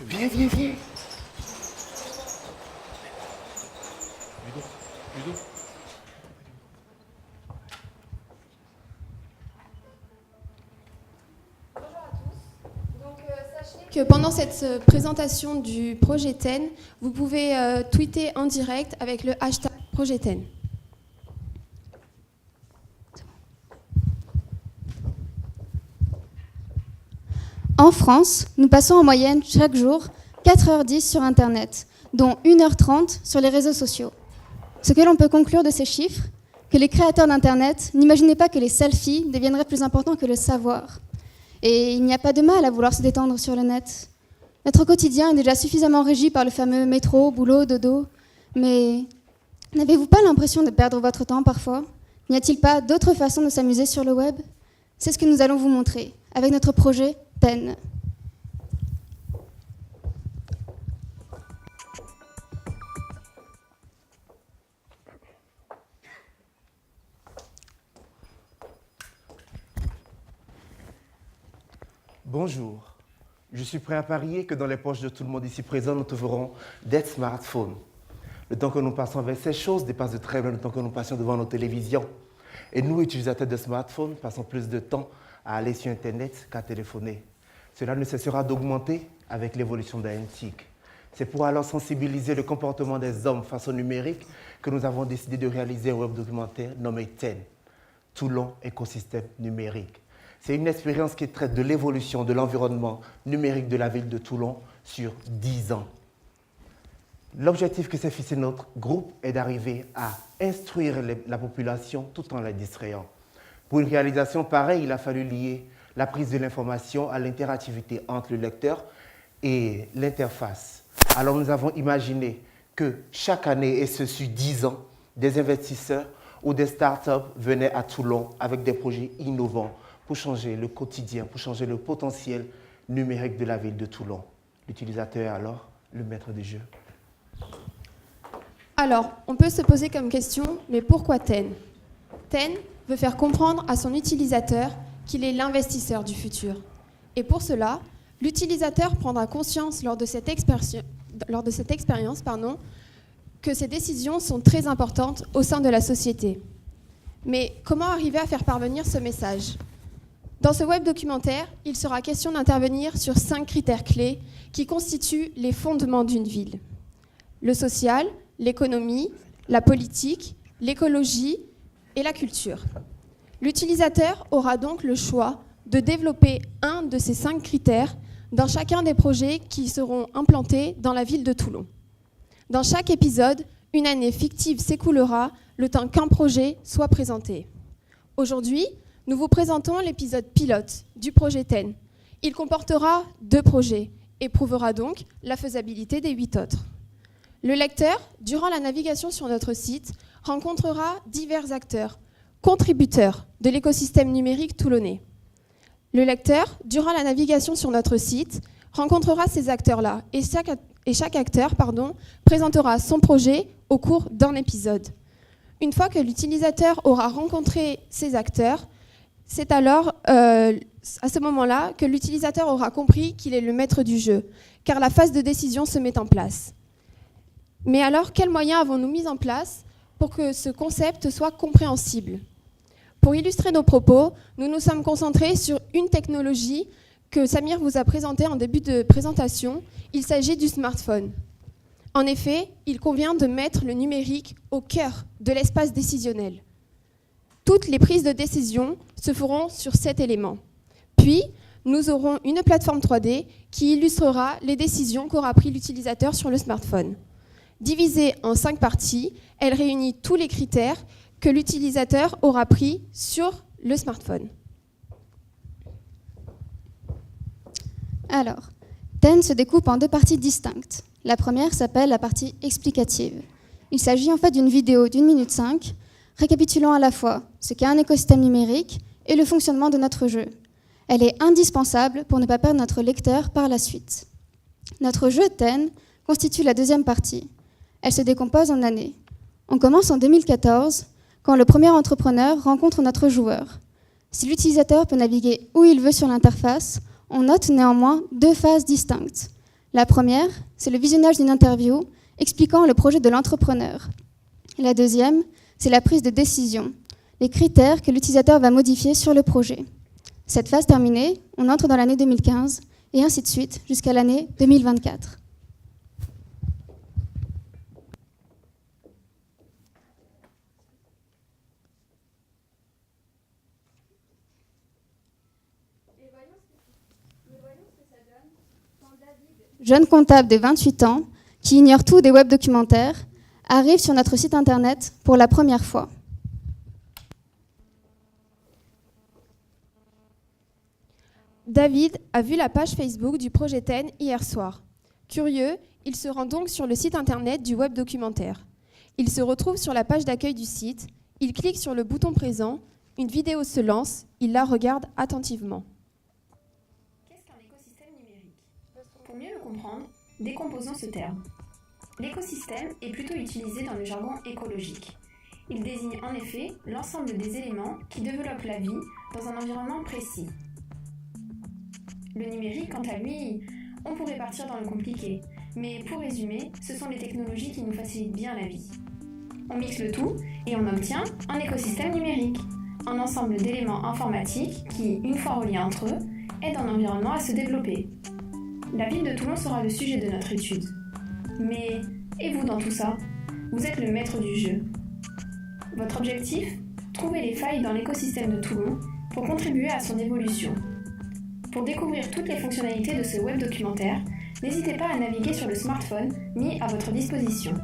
Viens, viens, viens. Que pendant cette présentation du projet TEN, vous pouvez tweeter en direct avec le hashtag projet TEN. En France, nous passons en moyenne chaque jour 4h10 sur Internet, dont 1h30 sur les réseaux sociaux. Ce que l'on peut conclure de ces chiffres, que les créateurs d'Internet n'imaginaient pas que les selfies deviendraient plus importants que le savoir. Et il n'y a pas de mal à vouloir se détendre sur le net. Notre quotidien est déjà suffisamment régi par le fameux métro, boulot, dodo. Mais n'avez-vous pas l'impression de perdre votre temps parfois ? N'y a-t-il pas d'autres façons de s'amuser sur le web ? C'est ce que nous allons vous montrer avec notre projet TEN. Bonjour. Je suis prêt à parier que dans les poches de tout le monde ici présent, nous trouverons des smartphones. Le temps que nous passons avec ces choses dépasse de très loin le temps que nous passions devant nos télévisions. Et nous, utilisateurs de smartphones, passons plus de temps à aller sur Internet qu'à téléphoner. Cela ne cessera d'augmenter avec l'évolution de l'antique. C'est pour alors sensibiliser le comportement des hommes face au numérique que nous avons décidé de réaliser un web documentaire nommé TEN, Toulon Écosystème Numérique. C'est une expérience qui traite de l'évolution de l'environnement numérique de la ville de Toulon sur 10 ans. L'objectif que s'est fixé notre groupe est d'arriver à instruire la population tout en la distrayant. Pour une réalisation pareille, il a fallu lier la prise de l'information à l'interactivité entre le lecteur et l'interface. Alors nous avons imaginé que chaque année, et ce sur 10 ans, des investisseurs ou des startups venaient à Toulon avec des projets innovants pour changer le quotidien, pour changer le potentiel numérique de la ville de Toulon. L'utilisateur est alors le maître du jeu. Alors, on peut se poser comme question, mais pourquoi TEN ? TEN veut faire comprendre à son utilisateur qu'il est l'investisseur du futur. Et pour cela, l'utilisateur prendra conscience lors de cette expérience, que ces décisions sont très importantes au sein de la société. Mais comment arriver à faire parvenir ce message ? Dans ce web documentaire, il sera question d'intervenir sur 5 critères clés qui constituent les fondements d'une ville. Le social, l'économie, la politique, l'écologie et la culture. L'utilisateur aura donc le choix de développer un de ces 5 critères dans chacun des projets qui seront implantés dans la ville de Toulon. Dans chaque épisode, une année fictive s'écoulera le temps qu'un projet soit présenté. Aujourd'hui, nous vous présentons l'épisode pilote du projet TEN. Il comportera 2 projets et prouvera donc la faisabilité des 8 autres. Le lecteur, durant la navigation sur notre site, rencontrera divers acteurs, contributeurs de l'écosystème numérique toulonnais. Le lecteur, durant la navigation sur notre site, rencontrera ces acteurs-là et chaque acteur présentera son projet au cours d'un épisode. Une fois que l'utilisateur aura rencontré ces acteurs, c'est alors à ce moment-là que l'utilisateur aura compris qu'il est le maître du jeu, car la phase de décision se met en place. Mais alors, quels moyens avons-nous mis en place pour que ce concept soit compréhensible ? Pour illustrer nos propos, nous nous sommes concentrés sur une technologie que Samir vous a présentée en début de présentation. Il s'agit du smartphone. En effet, il convient de mettre le numérique au cœur de l'espace décisionnel. Toutes les prises de décision se feront sur cet élément. Puis, nous aurons une plateforme 3D qui illustrera les décisions qu'aura pris l'utilisateur sur le smartphone. Divisée en 5 parties, elle réunit tous les critères que l'utilisateur aura pris sur le smartphone. Alors, TEN se découpe en 2 parties distinctes. La première s'appelle la partie explicative. Il s'agit en fait d'une vidéo d'1 minute 5, récapitulant à la fois ce qu'est un écosystème numérique et le fonctionnement de notre jeu. Elle est indispensable pour ne pas perdre notre lecteur par la suite. Notre jeu TEN constitue la deuxième partie. Elle se décompose en années. On commence en 2014, quand le premier entrepreneur rencontre notre joueur. Si l'utilisateur peut naviguer où il veut sur l'interface, on note néanmoins 2 phases distinctes. La première, c'est le visionnage d'une interview expliquant le projet de l'entrepreneur. La deuxième, c'est la prise de décision, les critères que l'utilisateur va modifier sur le projet. Cette phase terminée, on entre dans l'année 2015 et ainsi de suite jusqu'à l'année 2024. Jeune comptable de 28 ans, qui ignore tout des web documentaires, arrive sur notre site internet pour la première fois. David a vu la page Facebook du projet TEN hier soir. Curieux, il se rend donc sur le site internet du web documentaire. Il se retrouve sur la page d'accueil du site, il clique sur le bouton présent, une vidéo se lance, il la regarde attentivement. Qu'est-ce qu'un écosystème numérique ? Pour mieux le comprendre, décomposons ce terme. L'écosystème est plutôt utilisé dans le jargon écologique. Il désigne en effet l'ensemble des éléments qui développent la vie dans un environnement précis. Le numérique, quant à lui, on pourrait partir dans le compliqué, mais pour résumer, ce sont les technologies qui nous facilitent bien la vie. On mixe le tout et on obtient un écosystème numérique, un ensemble d'éléments informatiques qui, une fois reliés entre eux, aident un environnement à se développer. La ville de Toulon sera le sujet de notre étude. Mais, et vous dans tout ça ? Vous êtes le maître du jeu. Votre objectif ? Trouver les failles dans l'écosystème de Toulon pour contribuer à son évolution. Pour découvrir toutes les fonctionnalités de ce web documentaire, n'hésitez pas à naviguer sur le smartphone mis à votre disposition.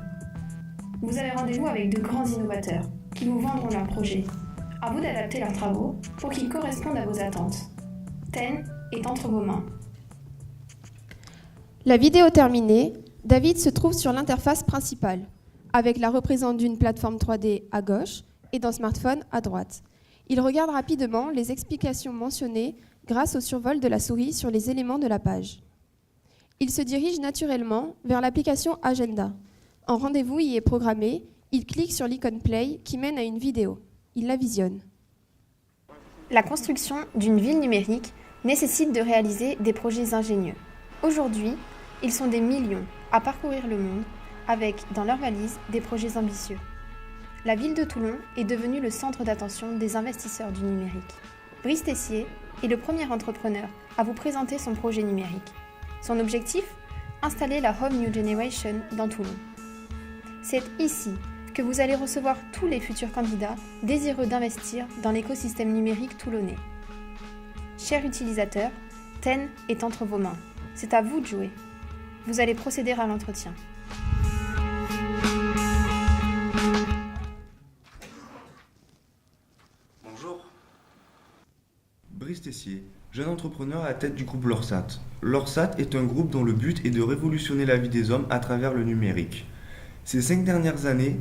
Vous avez rendez-vous avec de grands innovateurs qui vous vendront leurs projets. À vous d'adapter leurs travaux pour qu'ils correspondent à vos attentes. TEN est entre vos mains. La vidéo terminée, David se trouve sur l'interface principale, avec la représente d'une plateforme 3D à gauche et d'un smartphone à droite. Il regarde rapidement les explications mentionnées grâce au survol de la souris sur les éléments de la page. Il se dirige naturellement vers l'application Agenda. Un rendez-vous y est programmé, il clique sur l'icône Play qui mène à une vidéo. Il la visionne. La construction d'une ville numérique nécessite de réaliser des projets ingénieux. Aujourd'hui, ils sont des millions à parcourir le monde avec, dans leur valise, des projets ambitieux. La ville de Toulon est devenue le centre d'attention des investisseurs du numérique. Brice Tessier est le premier entrepreneur à vous présenter son projet numérique. Son objectif ? Installer la Home New Generation dans Toulon. C'est ici que vous allez recevoir tous les futurs candidats désireux d'investir dans l'écosystème numérique toulonnais. Chers utilisateurs, TEN est entre vos mains. C'est à vous de jouer. Vous allez procéder à l'entretien. Bonjour. Brice Tessier, jeune entrepreneur à la tête du groupe Lorsat. Lorsat est un groupe dont le but est de révolutionner la vie des hommes à travers le numérique. Ces 5 dernières années,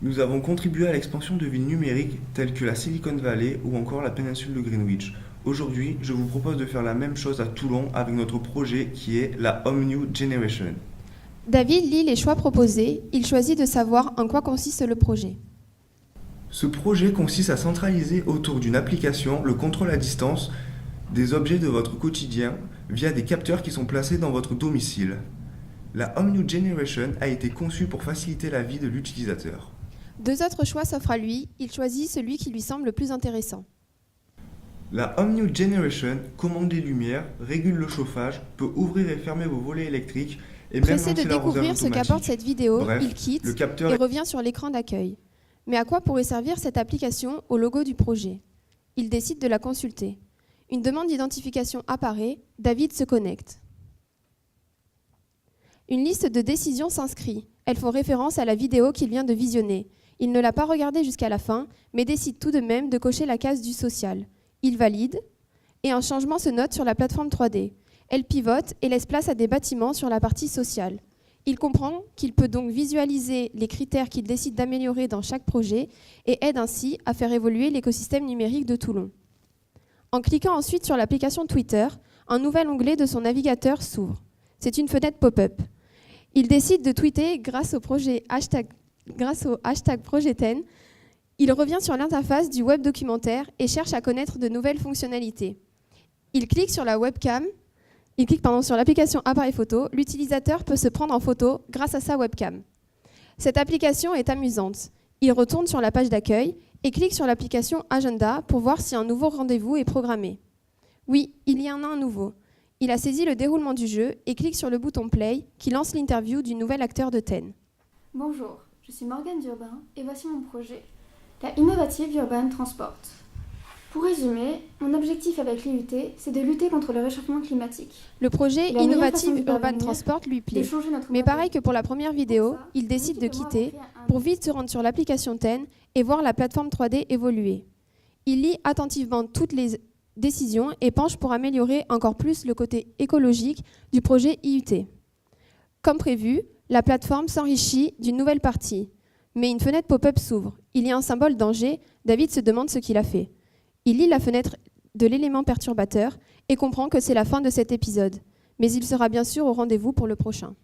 nous avons contribué à l'expansion de villes numériques telles que la Silicon Valley ou encore la péninsule de Greenwich. Aujourd'hui, je vous propose de faire la même chose à Toulon avec notre projet qui est la Home New Generation. David lit les choix proposés, il choisit de savoir en quoi consiste le projet. Ce projet consiste à centraliser autour d'une application le contrôle à distance des objets de votre quotidien via des capteurs qui sont placés dans votre domicile. La Home New Generation a été conçue pour faciliter la vie de l'utilisateur. 2 autres choix s'offrent à lui, il choisit celui qui lui semble le plus intéressant. La Home New Generation commande les lumières, régule le chauffage, peut ouvrir et fermer vos volets électriques et même Pressé de lancer l'arrosage découvrir ce automatique. qu'apporte cette vidéo, Bref, il quitte le capteur et revient sur l'écran d'accueil. Mais à quoi pourrait servir cette application au logo du projet ? Il décide de la consulter. Une demande d'identification apparaît, David se connecte. Une liste de décisions s'inscrit. Elles font référence à la vidéo qu'il vient de visionner. Il ne l'a pas regardée jusqu'à la fin, mais décide tout de même de cocher la case du social. Il valide, et un changement se note sur la plateforme 3D. Elle pivote et laisse place à des bâtiments sur la partie sociale. Il comprend qu'il peut donc visualiser les critères qu'il décide d'améliorer dans chaque projet et aide ainsi à faire évoluer l'écosystème numérique de Toulon. En cliquant ensuite sur l'application Twitter, un nouvel onglet de son navigateur s'ouvre. C'est une fenêtre pop-up. Il décide de tweeter grâce au hashtag projet TEN. Il revient sur l'interface du web documentaire et cherche à connaître de nouvelles fonctionnalités. Il clique sur la webcam il clique sur l'application appareil photo, l'utilisateur peut se prendre en photo grâce à sa webcam. Cette application est amusante. Il retourne sur la page d'accueil et clique sur l'application Agenda pour voir si un nouveau rendez-vous est programmé. Oui, il y en a un nouveau. Il a saisi le déroulement du jeu et clique sur le bouton Play qui lance l'interview du nouvel acteur de TEN. Bonjour, je suis Morgane Durbin et voici mon projet, la Innovative Urban Transport. Pour résumer, mon objectif avec l'IUT, c'est de lutter contre le réchauffement climatique. Le projet La meilleure Innovative façon d'y Urban parvenir, Transport lui de plaît. changer notre Mais mode pareil de vie. que pour la première vidéo, Pour ça, il décide de l'équipe et moi quitter avons créé un pour vite se rendre sur l'application TEN et voir la plateforme 3D évoluer. Il lit attentivement toutes les décisions et penche pour améliorer encore plus le côté écologique du projet IUT. Comme prévu, la plateforme s'enrichit d'une nouvelle partie. Mais une fenêtre pop-up s'ouvre. Il y a un symbole danger. David se demande ce qu'il a fait. Il lit la fenêtre de l'élément perturbateur et comprend que c'est la fin de cet épisode. Mais il sera bien sûr au rendez-vous pour le prochain.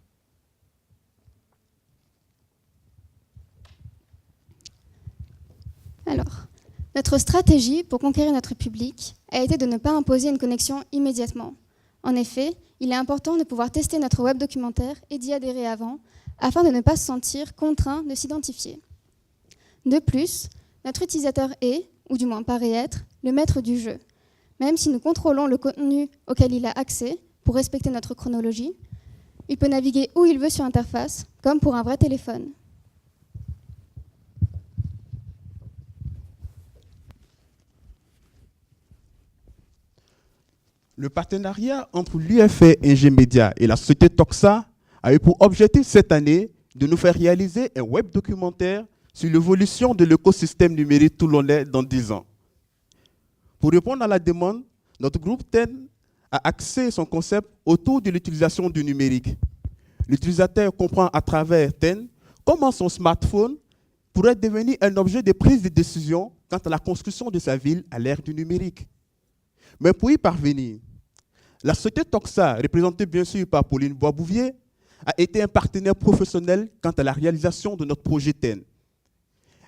Alors, notre stratégie pour conquérir notre public a été de ne pas imposer une connexion immédiatement. En effet, il est important de pouvoir tester notre web documentaire et d'y adhérer avant, afin de ne pas se sentir contraint de s'identifier. De plus, notre utilisateur est, ou du moins paraît être, le maître du jeu. Même si nous contrôlons le contenu auquel il a accès pour respecter notre chronologie, il peut naviguer où il veut sur l'interface, comme pour un vrai téléphone. Le partenariat entre l'UFR Ing Media et la société Toxa a eu pour objectif cette année de nous faire réaliser un web documentaire sur l'évolution de l'écosystème numérique toulonnais dans 10 ans. Pour répondre à la demande, notre groupe TEN a axé son concept autour de l'utilisation du numérique. L'utilisateur comprend à travers TEN comment son smartphone pourrait devenir un objet de prise de décision quant à la construction de sa ville à l'ère du numérique. Mais pour y parvenir, la société Toxa, représentée bien sûr par Pauline Boisbouvier, a été un partenaire professionnel quant à la réalisation de notre projet TEN.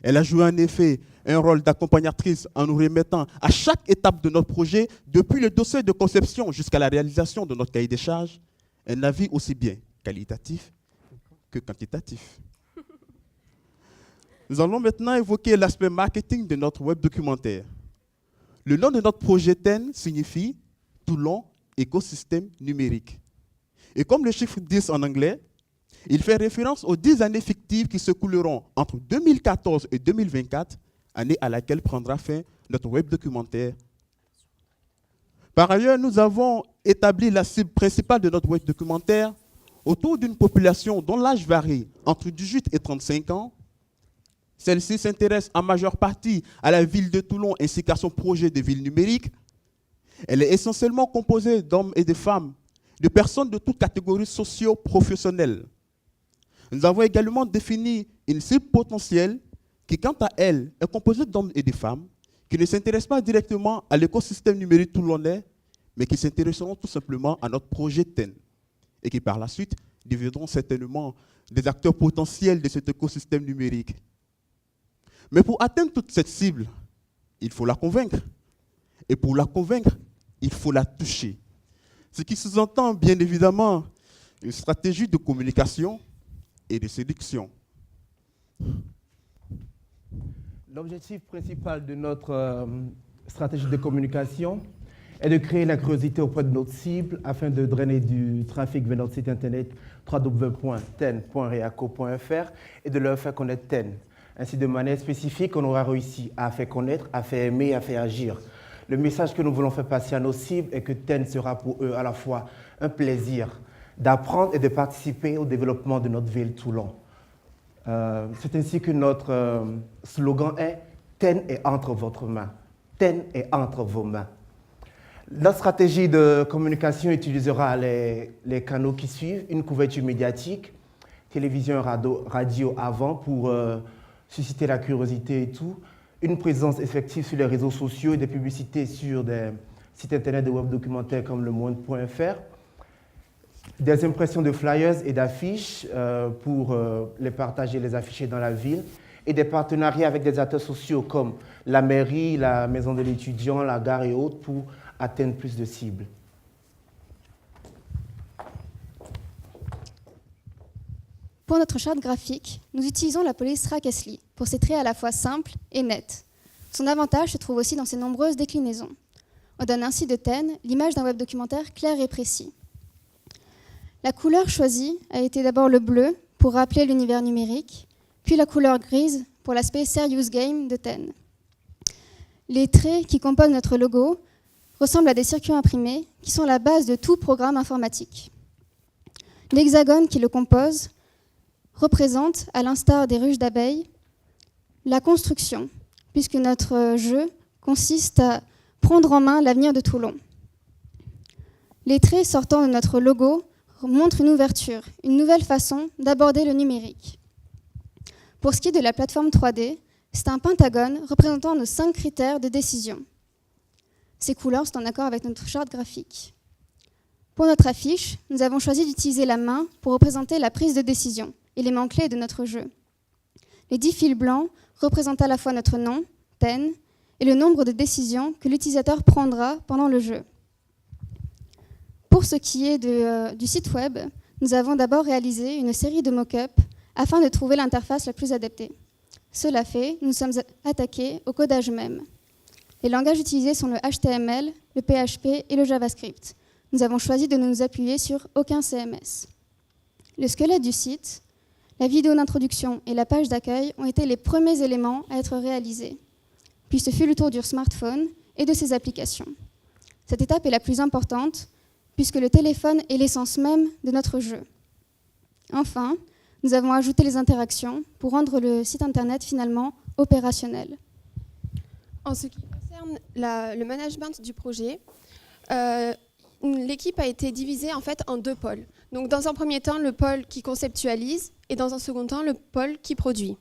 Elle a joué en effet un rôle d'accompagnatrice en nous remettant à chaque étape de notre projet, depuis le dossier de conception jusqu'à la réalisation de notre cahier des charges, un avis aussi bien qualitatif que quantitatif. Nous allons maintenant évoquer l'aspect marketing de notre web documentaire. Le nom de notre projet TEN signifie Toulon écosystème numérique. Et comme le chiffre 10 en anglais, il fait référence aux 10 années fictives qui s'écouleront entre 2014 et 2024, année à laquelle prendra fin notre web documentaire. Par ailleurs, nous avons établi la cible principale de notre web documentaire autour d'une population dont l'âge varie entre 18 et 35 ans. Celle-ci s'intéresse en majeure partie à la ville de Toulon ainsi qu'à son projet de ville numérique. Elle est essentiellement composée d'hommes et de femmes, de personnes de toutes catégories socio-professionnelles. Nous avons également défini une cible potentielle qui, quant à elle, est composée d'hommes et de femmes qui ne s'intéressent pas directement à l'écosystème numérique toulonnais, mais qui s'intéresseront tout simplement à notre projet TEN et qui, par la suite, deviendront certainement des acteurs potentiels de cet écosystème numérique. Mais pour atteindre toute cette cible, il faut la convaincre. Et pour la convaincre, il faut la toucher. Ce qui sous-entend, bien évidemment, une stratégie de communication et de séduction. L'objectif principal de notre stratégie de communication est de créer la curiosité auprès de notre cible afin de drainer du trafic vers notre site internet www.ten.reaco.fr et de leur faire connaître TEN. Ainsi, de manière spécifique, on aura réussi à faire connaître, à faire aimer, à faire agir. Le message que nous voulons faire passer à nos cibles est que TEN sera pour eux à la fois un plaisir d'apprendre et de participer au développement de notre ville Toulon. C'est ainsi que notre slogan est « TEN est entre votre main ». TEN est entre vos mains. Notre stratégie de communication utilisera les canaux qui suivent, une couverture médiatique, télévision, radio avant pour susciter la curiosité et tout, une présence effective sur les réseaux sociaux et des publicités sur des sites internet de web documentaires comme lemonde.fr, des impressions de flyers et d'affiches pour les partager, les afficher dans la ville, et des partenariats avec des acteurs sociaux comme la mairie, la maison de l'étudiant, la gare et autres pour atteindre plus de cibles. Pour notre charte graphique, nous utilisons la police Rackesley pour ses traits à la fois simples et nets. Son avantage se trouve aussi dans ses nombreuses déclinaisons. On donne ainsi de Ten l'image d'un web documentaire clair et précis. La couleur choisie a été d'abord le bleu pour rappeler l'univers numérique, puis la couleur grise pour l'aspect Serious Game de Ten. Les traits qui composent notre logo ressemblent à des circuits imprimés qui sont la base de tout programme informatique. L'hexagone qui le compose représente, à l'instar des ruches d'abeilles, la construction, puisque notre jeu consiste à prendre en main l'avenir de Toulon. Les traits sortant de notre logo montrent une ouverture, une nouvelle façon d'aborder le numérique. Pour ce qui est de la plateforme 3D, c'est un pentagone représentant nos 5 critères de décision. Ces couleurs sont en accord avec notre charte graphique. Pour notre affiche, nous avons choisi d'utiliser la main pour représenter la prise de décision, élément clé de notre jeu. Les 10 fils blancs représentent à la fois notre nom, Ten, et le nombre de décisions que l'utilisateur prendra pendant le jeu. Pour ce qui est du site web, nous avons d'abord réalisé une série de mock-ups afin de trouver l'interface la plus adaptée. Cela fait, nous sommes attaqués au codage même. Les langages utilisés sont le HTML, le PHP et le JavaScript. Nous avons choisi de ne nous appuyer sur aucun CMS. Le squelette du site, la vidéo d'introduction et la page d'accueil ont été les premiers éléments à être réalisés. Puis ce fut le tour du smartphone et de ses applications. Cette étape est la plus importante, puisque le téléphone est l'essence même de notre jeu. Enfin, nous avons ajouté les interactions pour rendre le site internet finalement opérationnel. En ce qui concerne le management du projet, l'équipe a été divisée en fait en 2 pôles. Donc, dans un premier temps, le pôle qui conceptualise et dans un second temps, le pôle qui produit.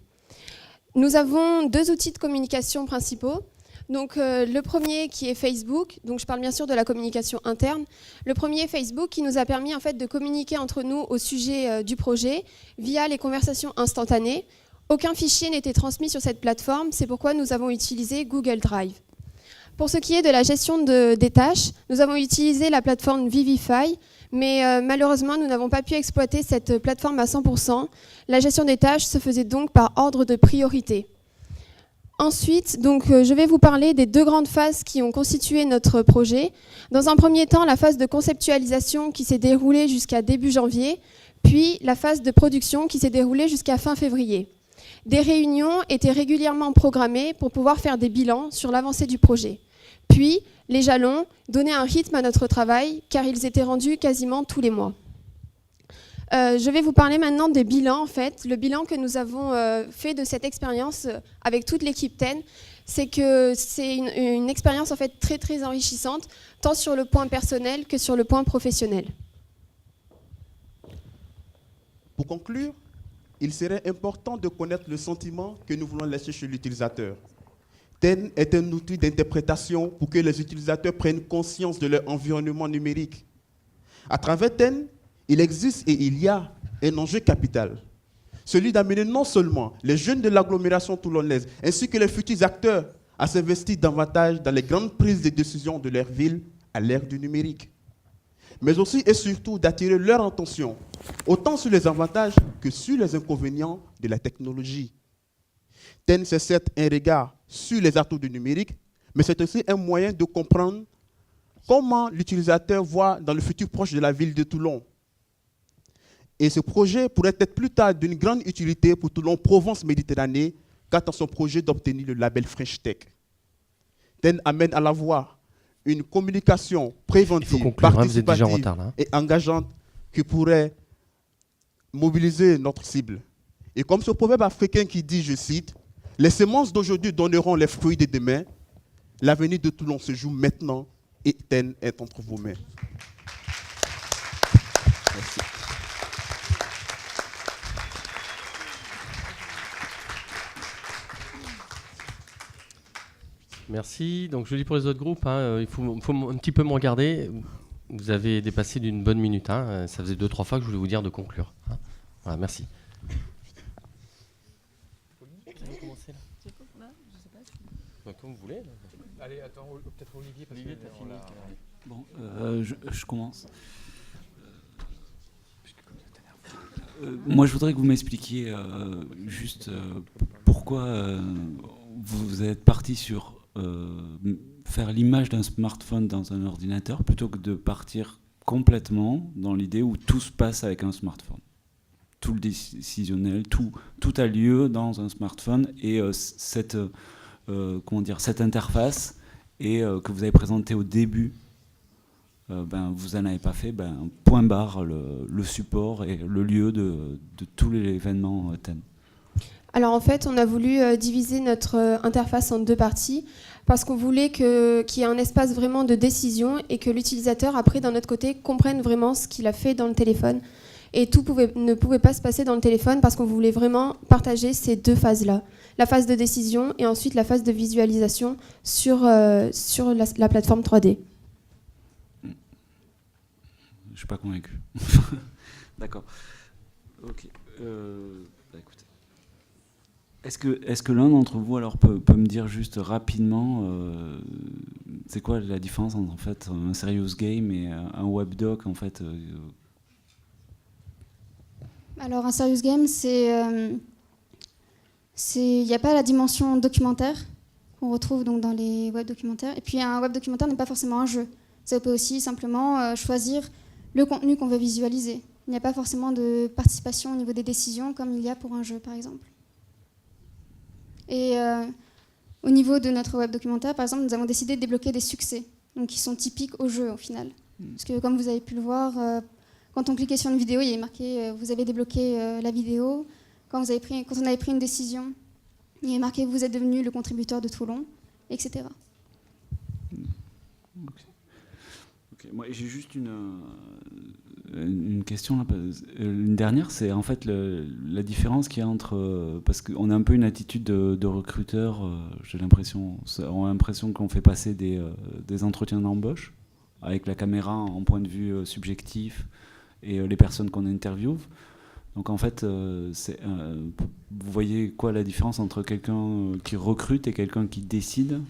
Nous avons 2 outils de communication principaux. Donc, le premier qui est Facebook, donc je parle bien sûr de la communication interne. Le premier Facebook qui nous a permis en fait de communiquer entre nous au sujet du projet via les conversations instantanées. Aucun fichier n'était transmis sur cette plateforme, c'est pourquoi nous avons utilisé Google Drive. Pour ce qui est de la gestion des tâches, nous avons utilisé la plateforme Vivify, mais malheureusement, nous n'avons pas pu exploiter cette plateforme à 100%. La gestion des tâches se faisait donc par ordre de priorité. Ensuite, donc, je vais vous parler des 2 grandes phases qui ont constitué notre projet. Dans un premier temps, la phase de conceptualisation qui s'est déroulée jusqu'à début janvier, puis la phase de production qui s'est déroulée jusqu'à fin février. Des réunions étaient régulièrement programmées pour pouvoir faire des bilans sur l'avancée du projet. Puis, les jalons donnaient un rythme à notre travail, car ils étaient rendus quasiment tous les mois. Je vais vous parler maintenant des bilans, en fait. Le bilan que nous avons fait de cette expérience avec toute l'équipe TEN, c'est que c'est une expérience en fait très très enrichissante, tant sur le point personnel que sur le point professionnel. Pour conclure, il serait important de connaître le sentiment que nous voulons laisser chez l'utilisateur. TEN est un outil d'interprétation pour que les utilisateurs prennent conscience de leur environnement numérique. À travers TEN, il existe et il y a un enjeu capital, celui d'amener non seulement les jeunes de l'agglomération toulonnaise ainsi que les futurs acteurs à s'investir davantage dans les grandes prises de décision de leur ville à l'ère du numérique, mais aussi et surtout d'attirer leur attention autant sur les avantages que sur les inconvénients de la technologie. TEN, c'est certes un regard sur les atouts du numérique, mais c'est aussi un moyen de comprendre comment l'utilisateur voit dans le futur proche de la ville de Toulon. Et ce projet pourrait être plus tard d'une grande utilité pour Toulon Provence-Méditerranée quant à son projet d'obtenir le label French Tech. TEN amène à la voie une communication préventive, participative et engageante qui pourrait mobiliser notre cible. Et comme ce proverbe africain qui dit, je cite, « Les semences d'aujourd'hui donneront les fruits de demain. L'avenir de Toulon se joue maintenant et TEN est entre vos mains. » Merci. Merci. Donc je dis pour les autres groupes, il faut un petit peu me regarder. Vous avez dépassé d'une bonne minute. Ça faisait 2-3 fois que je voulais vous dire de conclure. Voilà, merci. Comme vous voulez. Allez, attends, peut-être Olivier, parce Olivier, que t'as fini. Bon, je commence. Moi, je voudrais que vous m'expliquiez juste pourquoi vous êtes parti sur faire l'image d'un smartphone dans un ordinateur plutôt que de partir complètement dans l'idée où tout se passe avec un smartphone. Tout le décisionnel, tout a lieu dans un smartphone et cette interface que vous avez présentée au début, vous n'en avez pas fait, point barre, le support et le lieu de tout l'événement TEN. Alors en fait, on a voulu diviser notre interface en deux parties parce qu'on voulait qu'il y ait un espace vraiment de décision et que l'utilisateur, après, d'un autre côté, comprenne vraiment ce qu'il a fait dans le téléphone. Et tout ne pouvait pas se passer dans le téléphone parce qu'on voulait vraiment partager ces deux phases-là. La phase de décision et ensuite la phase de visualisation sur la plateforme 3D. Je suis pas convaincu. D'accord. Ok. Écoutez. Est-ce que l'un d'entre vous alors peut me dire juste rapidement c'est quoi la différence entre en fait un serious game et un webdoc en fait Alors un serious game, il n'y a pas la dimension documentaire qu'on retrouve donc dans les web documentaires. Et puis un web documentaire n'est pas forcément un jeu. Ça peut aussi simplement choisir le contenu qu'on veut visualiser. Il n'y a pas forcément de participation au niveau des décisions comme il y a pour un jeu par exemple. Et au niveau de notre web documentaire, par exemple, nous avons décidé de débloquer des succès, donc qui sont typiques au jeu au final. Parce que comme vous avez pu le voir, quand on cliquait sur une vidéo, il y avait marqué vous avez débloqué la vidéo. Quand on avait pris une décision, il y avait marqué vous êtes devenu le contributeur de Toulon, etc. Okay. Moi, j'ai juste une question là, une dernière, c'est en fait la différence qu'il y a entre parce qu'on a un peu une attitude de recruteur, j'ai l'impression, on a l'impression qu'on fait passer des entretiens d'embauche avec la caméra en point de vue subjectif et les personnes qu'on interviewe. Donc en fait, vous voyez quoi la différence entre quelqu'un qui recrute et quelqu'un qui décide?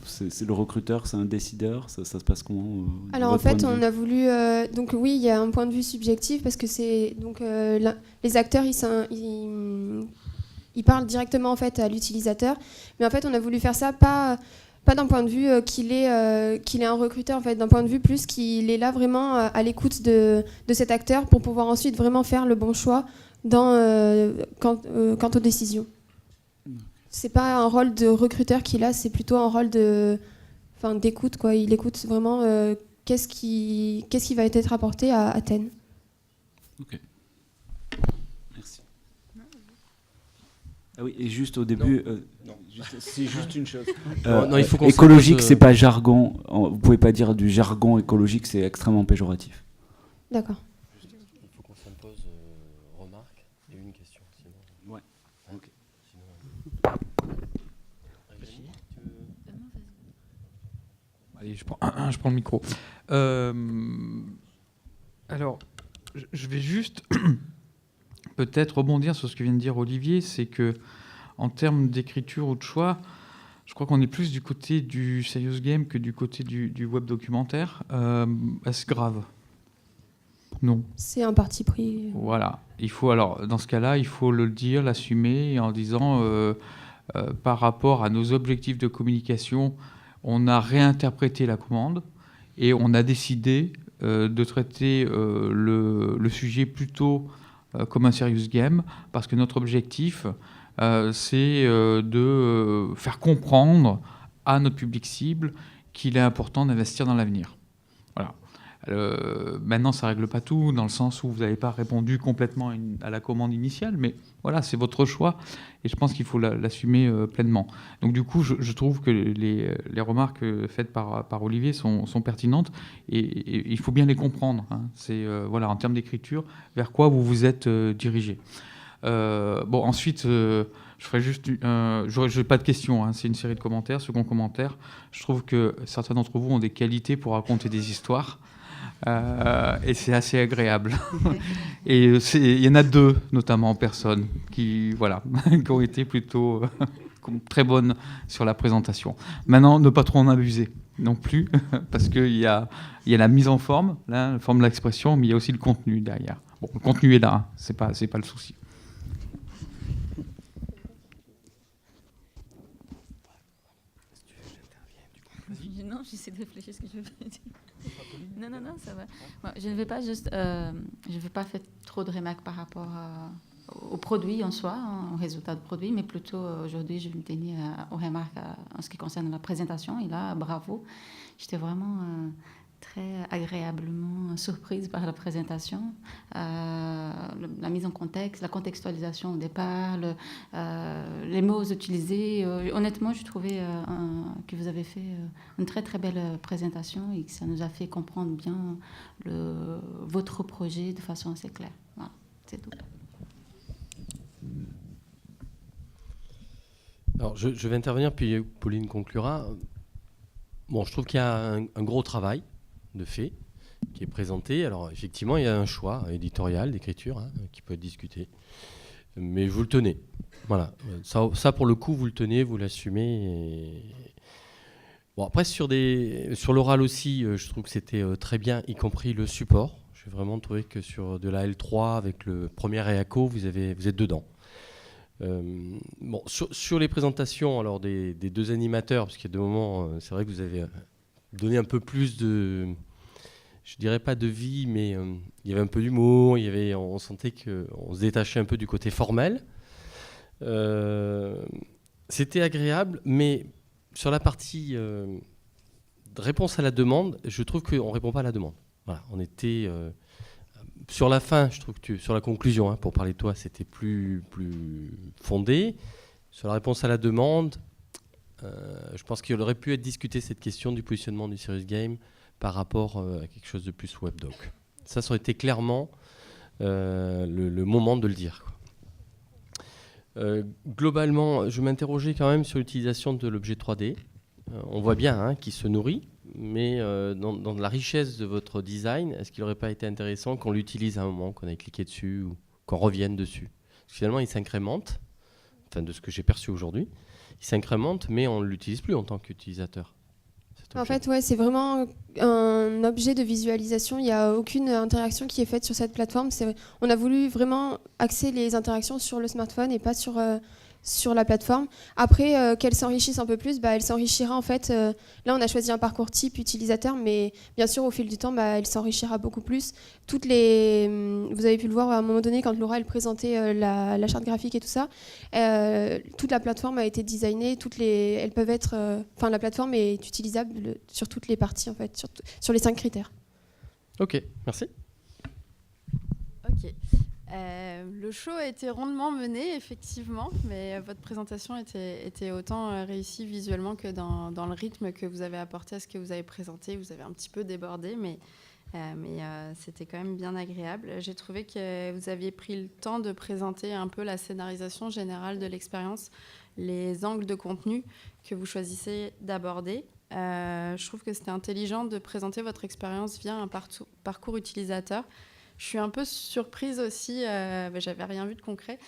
C'est le recruteur, c'est un décideur, ça se passe comment Alors en fait, on a voulu donc oui, il y a un point de vue subjectif parce que c'est donc les acteurs ils parlent directement en fait à l'utilisateur, mais en fait on a voulu faire ça pas d'un point de vue qu'il est un recruteur en fait, d'un point de vue plus qu'il est là vraiment à l'écoute de cet acteur pour pouvoir ensuite vraiment faire le bon choix quant aux décisions. C'est pas un rôle de recruteur qu'il a, c'est plutôt un rôle d'écoute quoi. Il écoute vraiment qu'est-ce qui va être apporté à Athènes. Ok. Merci. Ah oui, et juste au début, c'est juste une chose. Non, il faut qu'on écologique, c'est pas jargon. Vous pouvez pas dire du jargon écologique, c'est extrêmement péjoratif. D'accord. Il faut qu'on s'impose remarque et une question. Sinon... Ouais. Ok. Allez, je prends le micro. Alors, je vais juste peut-être rebondir sur ce que vient de dire Olivier, c'est que en termes d'écriture ou de choix, je crois qu'on est plus du côté du serious game que du côté du web documentaire. Est-ce grave ? Non. C'est un parti pris. Voilà. Alors, dans ce cas-là, il faut le dire, l'assumer en disant par rapport à nos objectifs de communication, on a réinterprété la commande et on a décidé de traiter le sujet plutôt comme un serious game parce que notre objectif, c'est de faire comprendre à notre public cible qu'il est important d'investir dans l'avenir. Voilà. Maintenant, ça ne règle pas tout, dans le sens où vous n'avez pas répondu complètement à la commande initiale, mais voilà, c'est votre choix, et je pense qu'il faut l'assumer pleinement. Donc du coup, je trouve que les remarques faites par Olivier sont pertinentes, et il faut bien les comprendre. Hein. C'est voilà, en termes d'écriture, vers quoi vous vous êtes dirigé. Bon, ensuite, je ferai juste... je n'ai pas de questions, hein, c'est une série de commentaires. Second commentaire, je trouve que certains d'entre vous ont des qualités pour raconter des histoires. Et c'est assez agréable. Et il y en a deux, notamment en personne, qui ont été plutôt très bonnes sur la présentation. Maintenant, ne pas trop en abuser. non plus, parce qu'il y a la mise en forme, là, la forme de l'expression, mais il y a aussi le contenu derrière. Bon, le contenu est là, hein, c'est pas le souci. Non, j'essaie de réfléchir à ce que je veux dire. Non, ça va. Bon, je ne vais pas faire trop de remarques par rapport au produit en soi, au résultat du produit, mais plutôt aujourd'hui, je vais me tenir aux remarques en ce qui concerne la présentation. Et là, bravo. J'étais vraiment très agréablement surprise par la présentation, la mise en contexte, la contextualisation au départ, les mots utilisés. Honnêtement, je trouvais que vous avez fait une très très belle présentation et que ça nous a fait comprendre bien votre projet de façon assez claire. Voilà, c'est tout. Alors, je vais intervenir, puis Pauline conclura. Bon, je trouve qu'il y a un gros travail de fait qui est présenté. Alors, effectivement, il y a un choix éditorial, d'écriture, hein, qui peut être discuté. Mais vous le tenez. Voilà. Ça, pour le coup, vous le tenez, vous l'assumez. Bon, après, sur l'oral aussi, je trouve que c'était très bien, y compris le support. J'ai vraiment trouvé que sur de la L3, avec le premier EACO, vous êtes dedans. Bon, sur les présentations alors des deux animateurs, parce qu'il y a deux moments, c'est vrai que vous avez donné un peu plus de, je dirais pas de vie, mais il y avait un peu d'humour, on sentait qu'on se détachait un peu du côté formel. C'était agréable, mais sur la partie de réponse à la demande, je trouve qu'on ne répond pas à la demande. Voilà, on était... sur la fin, je trouve que sur la conclusion, hein, pour parler de toi, c'était plus fondé. Sur la réponse à la demande, je pense qu'il aurait pu être discuté cette question du positionnement du Serious Game par rapport à quelque chose de plus webdoc. Ça aurait été clairement le moment de le dire, quoi. Globalement, je m'interrogeais quand même sur l'utilisation de l'objet 3D. On voit bien hein, qu'il se nourrit, mais dans la richesse de votre design, est-ce qu'il n'aurait pas été intéressant qu'on l'utilise à un moment, qu'on ait cliqué dessus ou qu'on revienne dessus? Parce que finalement, il s'incrémente, enfin de ce que j'ai perçu aujourd'hui, il s'incrémente, mais on ne l'utilise plus en tant qu'utilisateur. En fait, ouais, c'est vraiment un objet de visualisation. Il n'y a aucune interaction qui est faite sur cette plateforme. On a voulu vraiment axer les interactions sur le smartphone et pas sur la plateforme. Après, qu'elle s'enrichisse un peu plus, elle s'enrichira en fait. Là, on a choisi un parcours type utilisateur, mais bien sûr, au fil du temps, elle s'enrichira beaucoup plus. Vous avez pu le voir à un moment donné, quand Laura elle présentait la charte graphique et tout ça, toute la plateforme a été designée. Elles peuvent être, la plateforme est utilisable sur toutes les parties en fait, sur les 5 critères. Ok, merci. Ok. Le show a été rondement mené, effectivement, mais votre présentation était autant réussie visuellement que dans le rythme que vous avez apporté à ce que vous avez présenté. Vous avez un petit peu débordé, mais c'était quand même bien agréable. J'ai trouvé que vous aviez pris le temps de présenter un peu la scénarisation générale de l'expérience, les angles de contenu que vous choisissez d'aborder. Je trouve que c'était intelligent de présenter votre expérience via un parcours utilisateur. Je suis un peu surprise aussi, j'avais rien vu de concret.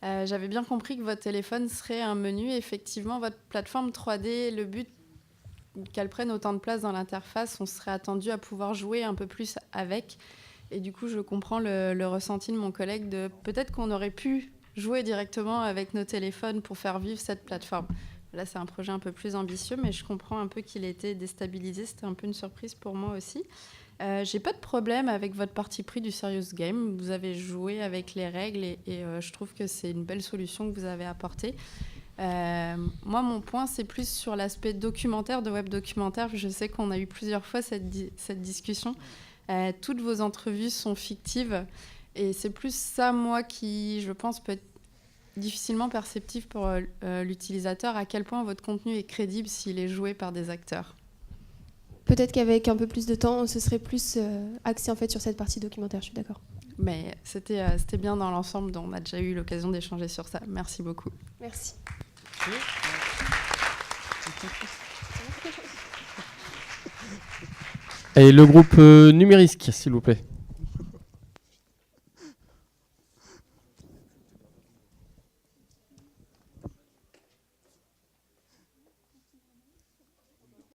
J'avais bien compris que votre téléphone serait un menu. Effectivement, votre plateforme 3D, le but qu'elle prenne autant de place dans l'interface, on serait attendu à pouvoir jouer un peu plus avec. Et du coup, je comprends le ressenti de mon collègue de peut-être qu'on aurait pu jouer directement avec nos téléphones pour faire vivre cette plateforme. Là, c'est un projet un peu plus ambitieux, mais je comprends un peu qu'il était déstabilisé. C'était un peu une surprise pour moi aussi. J'ai pas de problème avec votre parti pris du Serious Game. Vous avez joué avec les règles et je trouve que c'est une belle solution que vous avez apportée. Moi, mon point, c'est plus sur l'aspect documentaire, de web documentaire. Je sais qu'on a eu plusieurs fois cette discussion. Toutes vos entrevues sont fictives et c'est plus ça, moi, qui, je pense, peut être difficilement perceptif pour l'utilisateur, à quel point votre contenu est crédible s'il est joué par des acteurs. Peut-être qu'avec un peu plus de temps, ce serait plus axé en fait sur cette partie documentaire, je suis d'accord. Mais c'était bien dans l'ensemble, dont on a déjà eu l'occasion d'échanger sur ça. Merci beaucoup. Merci. Et le groupe Numérisque, s'il vous plaît.